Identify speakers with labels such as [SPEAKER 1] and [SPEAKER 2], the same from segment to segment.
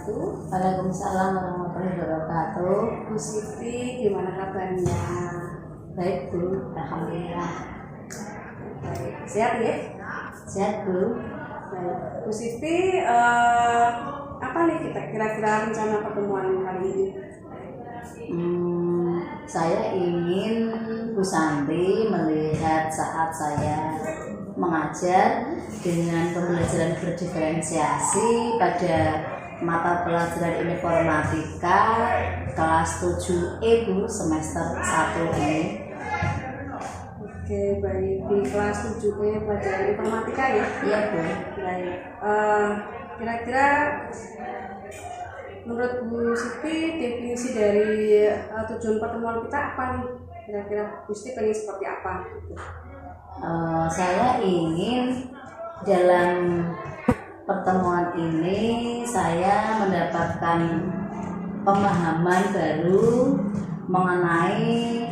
[SPEAKER 1] wabarakatuh.
[SPEAKER 2] Waalaikumsalam warahmatullahi wabarakatuh.
[SPEAKER 1] Bu Siti, gimana kabarnya?
[SPEAKER 2] Baik Bu, alhamdulillah.
[SPEAKER 1] Baik. Sehat ya?
[SPEAKER 2] Sehat Bu.
[SPEAKER 1] Baik. Bu Siti, apa nih kita kira-kira rencana pertemuan kali ini?
[SPEAKER 2] Saya ingin Bu Santi melihat saat saya mengajar dengan pembelajaran berdiferensiasi pada mata pelajaran informatika kelas 7E Bu, semester 1 ini.
[SPEAKER 1] Oke, baik. Di kelas 7E pelajaran informatika ya?
[SPEAKER 2] Iya Bu.
[SPEAKER 1] Baik. Kira-kira menurut Bu Siti definisi dari tujuan pertemuan kita apa nih? Kira-kira Bu Siti pengen seperti apa?
[SPEAKER 2] Saya ingin dalam pertemuan ini saya mendapatkan pemahaman baru mengenai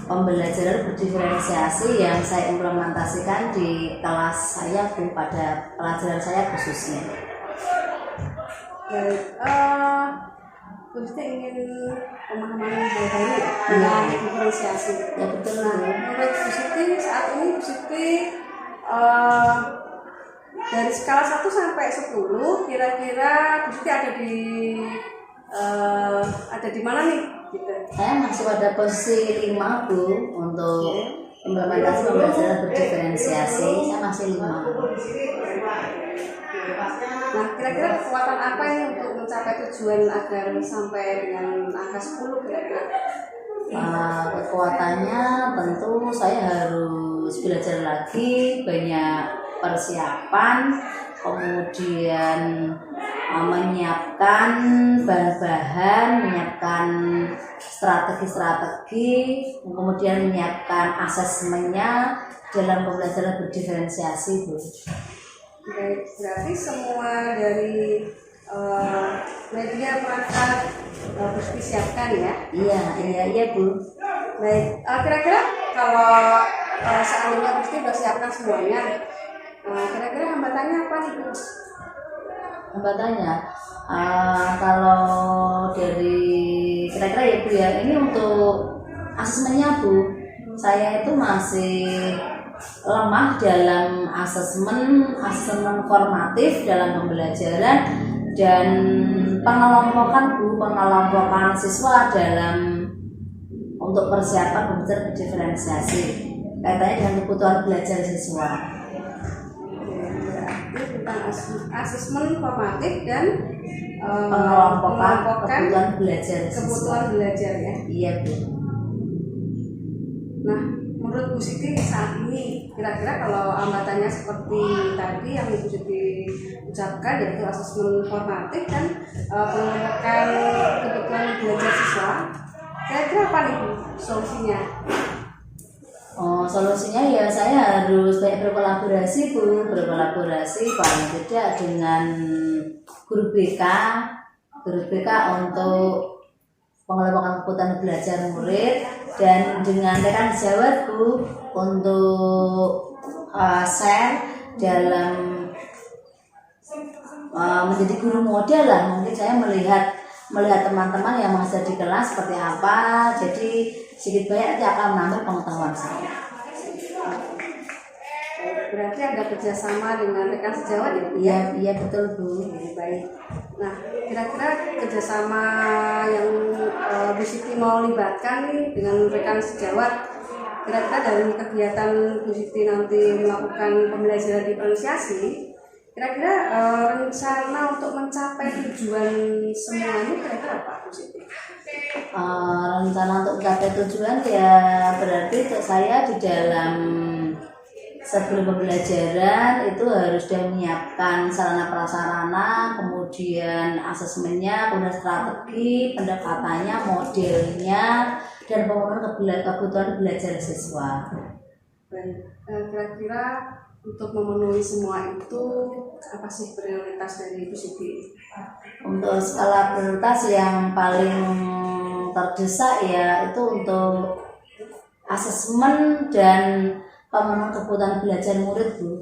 [SPEAKER 2] pembelajaran berdiferensiasi yang saya implementasikan di kelas saya Bu, pada pelajaran saya khususnya.
[SPEAKER 1] Baik, Bu Siti ingin pemahaman baru tentang diferensiasi.
[SPEAKER 2] Ya betul.
[SPEAKER 1] Nah, menurut Bu Siti saat ini Bu Siti dari skala 1 sampai 10 kira-kira Bu Siti ada di mana nih? Gitu.
[SPEAKER 2] Saya masih pada posisi 5 Bu untuk implementasi pembelajaran berdiferensiasi. Saya masih 5.
[SPEAKER 1] Nah, kira-kira kekuatan apa ini untuk mencapai tujuan agar sampai dengan angka 10 kira-kira?
[SPEAKER 2] Kekuatannya tentu saya harus belajar lagi, banyak persiapan, kemudian menyiapkan bahan-bahan, menyiapkan strategi-strategi, kemudian menyiapkan asesmennya dalam pembelajaran berdiferensiasi Bu.
[SPEAKER 1] Baik, berarti semua dari media perangkat harus disiapkan ya?
[SPEAKER 2] Iya Bu.
[SPEAKER 1] Baik, kira-kira kalau seandainya pasti sudah siapkan semuanya, kira-kira hambatannya apa nih Bu?
[SPEAKER 2] Hambatannya, kalau dari kira-kira ya Bu ya, ini untuk asesmennya Bu, saya itu masih lemah dalam asesmen formatif dalam pembelajaran dan pengelompokan siswa dalam untuk persiapan pembelajaran berdiferensiasi kaitannya dengan kebutuhan belajar siswa.
[SPEAKER 1] Berarti tentang asesmen formatif dan
[SPEAKER 2] pengelompokan kebutuhan belajar
[SPEAKER 1] ya.
[SPEAKER 2] Iya Bu.
[SPEAKER 1] Nah, menurut Bu Siti saat ini kira-kira kalau hambatannya seperti tadi yang Ibu Siti ucapkan, yaitu asesmen formatif dan pengelompokan kebutuhan belajar siswa, kira-kira apa nih Bu solusinya?
[SPEAKER 2] Solusinya ya saya harus banyak berkolaborasi Bu, paling tidak dengan guru BK untuk pengelompokan kebutuhan belajar murid, dan dengan rekan sejawat Bu untuk share dalam menjadi guru model lah. Mungkin saya melihat teman-teman yang mengajar di kelas seperti apa, jadi sedikit banyak nanti akan menambah pengetahuan saya.
[SPEAKER 1] Berarti ada kerjasama dengan rekan sejawat ya?
[SPEAKER 2] Iya betul Bu.
[SPEAKER 1] Baik. Nah, kira-kira kerjasama yang Bu Siti mau libatkan nih dengan rekan sejawat, kira-kira dari kegiatan Bu Siti nanti melakukan pembelajaran diferensiasi, kira-kira rencana untuk mencapai tujuan semuanya kira-kira apa Bu Siti?
[SPEAKER 2] Rencana untuk mencapai tujuan ya berarti saya di dalam sebelum pembelajaran itu harus sudah menyiapkan sarana prasarana, kemudian asesmennya, kemudian strategi, pendekatannya, modelnya, dan pemenuhan kebutuhan belajar siswa.
[SPEAKER 1] Baik, kira-kira untuk memenuhi semua itu apa sih prioritas dari Bu Siti?
[SPEAKER 2] Untuk skala prioritas yang paling terdesak ya itu untuk asesmen dan pemenuhan kebutuhan belajar murid Bu.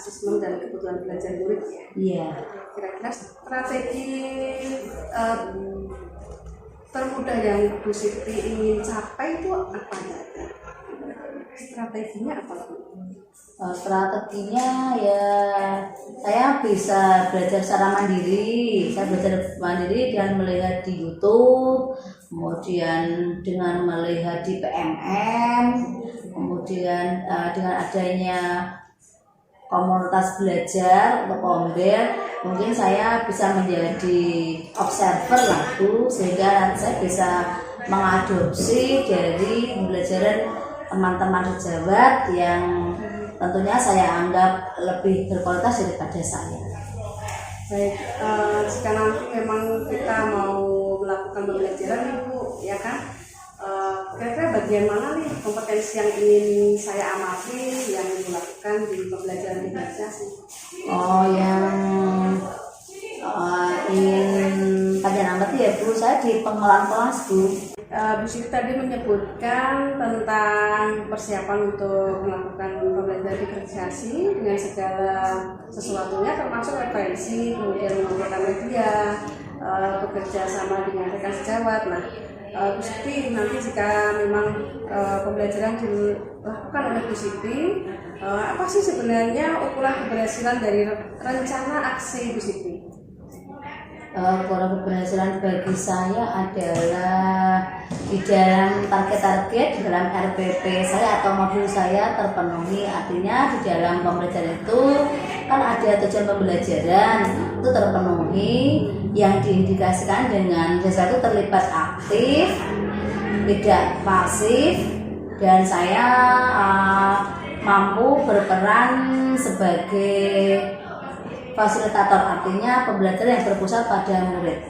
[SPEAKER 1] asesmen dan kebutuhan belajar murid ya.
[SPEAKER 2] Iya.
[SPEAKER 1] Kira-kira strategi termudah yang Bu Siti ingin capai itu apa ya? Strateginya apa?
[SPEAKER 2] Strateginya ya saya bisa belajar secara mandiri. Saya belajar mandiri dengan melihat di YouTube, kemudian dengan melihat di PMM, kemudian dengan adanya komunitas belajar untuk Komber, mungkin saya bisa menjadi observer lah Bu, sehingga saya bisa mengadopsi dari pembelajaran teman-teman sejawat yang tentunya saya anggap lebih berkualitas daripada saya.
[SPEAKER 1] Baik, jika nanti memang kita mau melakukan pembelajaran Ibu, ya kan? Kira-kira bagian mana nih kompetensi yang ingin saya amati yang dilakukan di pembelajaran digitalisasi?
[SPEAKER 2] Oh, yang ingin panjang amati ya Bu, saya di pengelolaan kelas Bu.
[SPEAKER 1] Bu Siti tadi menyebutkan tentang persiapan untuk melakukan pembelajaran digitalisasi dengan segala sesuatunya termasuk referensi, kemudian menggunakan media, bekerja sama dengan rekan sejawat. Nah, Bu Siti nanti jika memang pembelajaran dilakukan oleh Bu Siti, apa sih sebenarnya ukuran keberhasilan dari rencana aksi Bu Siti?
[SPEAKER 2] Ukuran keberhasilan bagi saya adalah di dalam target-target di dalam RPP saya atau modul saya terpenuhi. Artinya di dalam pembelajaran itu kan ada tujuan pembelajaran itu terpenuhi, yang diindikasikan dengan sesuatu terlibat aktif, tidak pasif, dan saya mampu berperan sebagai fasilitator, artinya pembelajaran yang berpusat pada murid.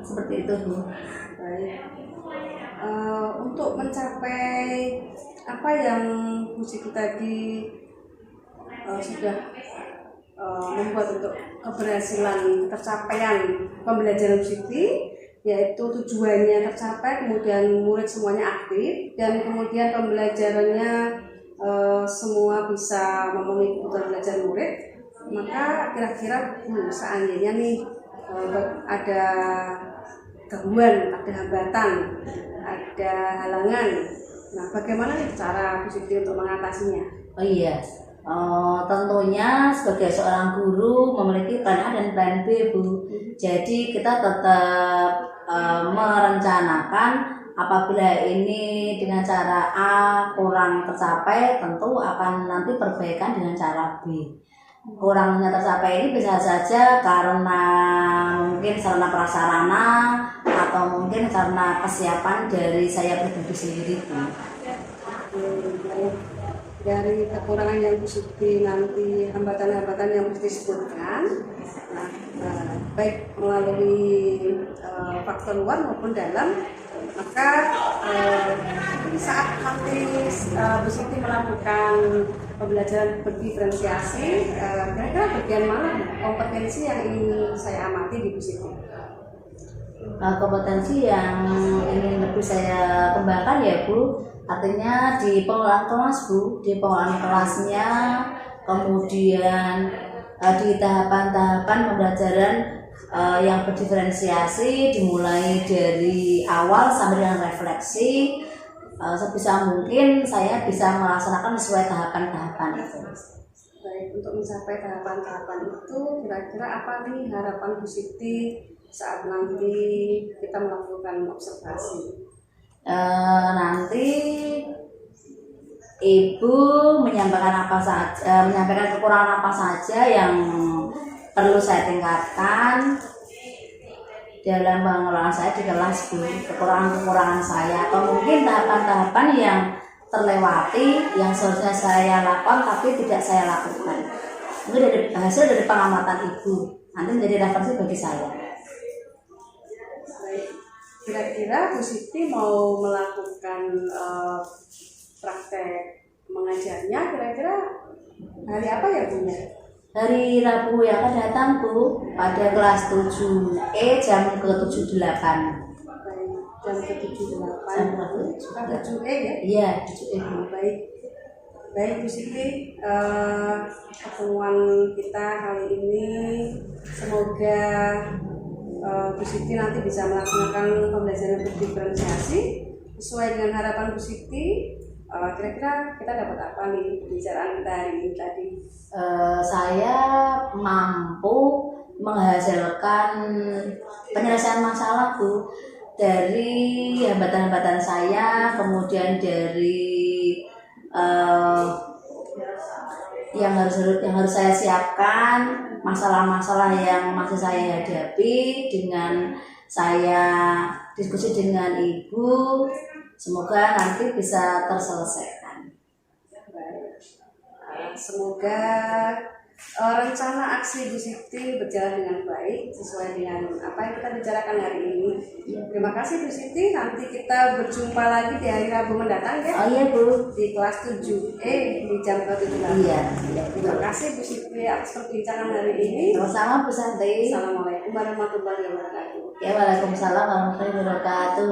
[SPEAKER 2] Seperti itu Bu.
[SPEAKER 1] Baik. Untuk mencapai apa yang Bu Siti tadi sudah membuat untuk keberhasilan tercapaian pembelajaran Bu Siti, yaitu tujuannya tercapai, kemudian murid semuanya aktif, dan kemudian pembelajarannya semua bisa memenuhi kebutuhan belajar murid. Maka kira-kira seandainya nih ada gangguan, ada hambatan, ada halangan, nah bagaimana nih cara Bu Siti untuk mengatasinya?
[SPEAKER 2] Oh iya, tentunya sebagai seorang guru memiliki plan A dan plan B Bu. Jadi kita tetap merencanakan apabila ini dengan cara A kurang tercapai, tentu akan nanti perbaikan dengan cara B. Kurangnya tercapai ini bisa saja karena mungkin sarana prasarana atau mungkin karena kesiapan dari saya pribadi sendiri Bu.
[SPEAKER 1] Dari kekurangan yang Bu Siti nanti, hambatan-hambatan yang mesti disebutkan, baik melalui faktor luar maupun dalam, maka saat nanti Bu Siti melakukan pembelajaran berdiferensiasi, kira-kira bagian mana kompetensi yang ingin saya amati di Bu Siti?
[SPEAKER 2] Kompetensi yang ingin lebih saya kembangkan ya Bu, artinya di pengelolaan kelas Bu, di pengelolaan kelasnya, kemudian di tahapan-tahapan pembelajaran yang berdiferensiasi dimulai dari awal sampai dengan refleksi. Sebisa mungkin saya bisa melaksanakan sesuai tahapan-tahapan itu.
[SPEAKER 1] Baik, untuk mencapai tahapan-tahapan itu kira-kira apa nih harapan Bu Siti saat nanti kita melakukan observasi?
[SPEAKER 2] Nanti Ibu menyampaikan menyampaikan kekurangan apa saja yang perlu saya tingkatkan dalam pengelolaan saya di kelas Bu, kekurangan-kekurangan saya atau mungkin tahapan-tahapan yang terlewati yang seharusnya saya lakukan tapi tidak saya lakukan. Mungkin dari hasil dari pengamatan Ibu nanti menjadi referensi bagi saya.
[SPEAKER 1] Baik, kira-kira Bu Siti mau melakukan praktek mengajarnya kira-kira hari apa ya Bu?
[SPEAKER 2] Hari Rabu yang akan datang Bu, pada kelas 7E jam ke-78.
[SPEAKER 1] Baik, jam ke-78.
[SPEAKER 2] Jam ke-7.
[SPEAKER 1] 7E ya?
[SPEAKER 2] Iya, 7E Bu.
[SPEAKER 1] Baik. Baik Bu Siti, pertemuan kita kali ini semoga Bu Siti nanti bisa melaksanakan pembelajaran berdiferensiasi sesuai dengan harapan Bu Siti. Kira-kira kita dapat apa nih pembicaraan kita hari ini tadi?
[SPEAKER 2] Saya mampu menghasilkan penyelesaian masalah Bu, dari hambatan-hambatan saya, kemudian dari yang harus saya siapkan, masalah-masalah yang masih saya hadapi dengan saya diskusi dengan Ibu, semoga nanti bisa terselesaikan.
[SPEAKER 1] Semoga rencana aksi Bu Siti berjalan dengan baik sesuai dengan apa yang kita bicarakan hari ini. Terima kasih Bu Siti. Nanti kita berjumpa lagi di hari Rabu mendatang ya.
[SPEAKER 2] Oh iya Bu,
[SPEAKER 1] Di kelas 7E di jam 7.
[SPEAKER 2] iya.
[SPEAKER 1] Terima kasih Bu Siti atas perbincangan hari ini.
[SPEAKER 2] Sama-sama Bu Santi.
[SPEAKER 1] Assalamualaikum warahmatullahi wabarakatuh.
[SPEAKER 2] Ya, waalaikumsalam warahmatullahi wabarakatuh.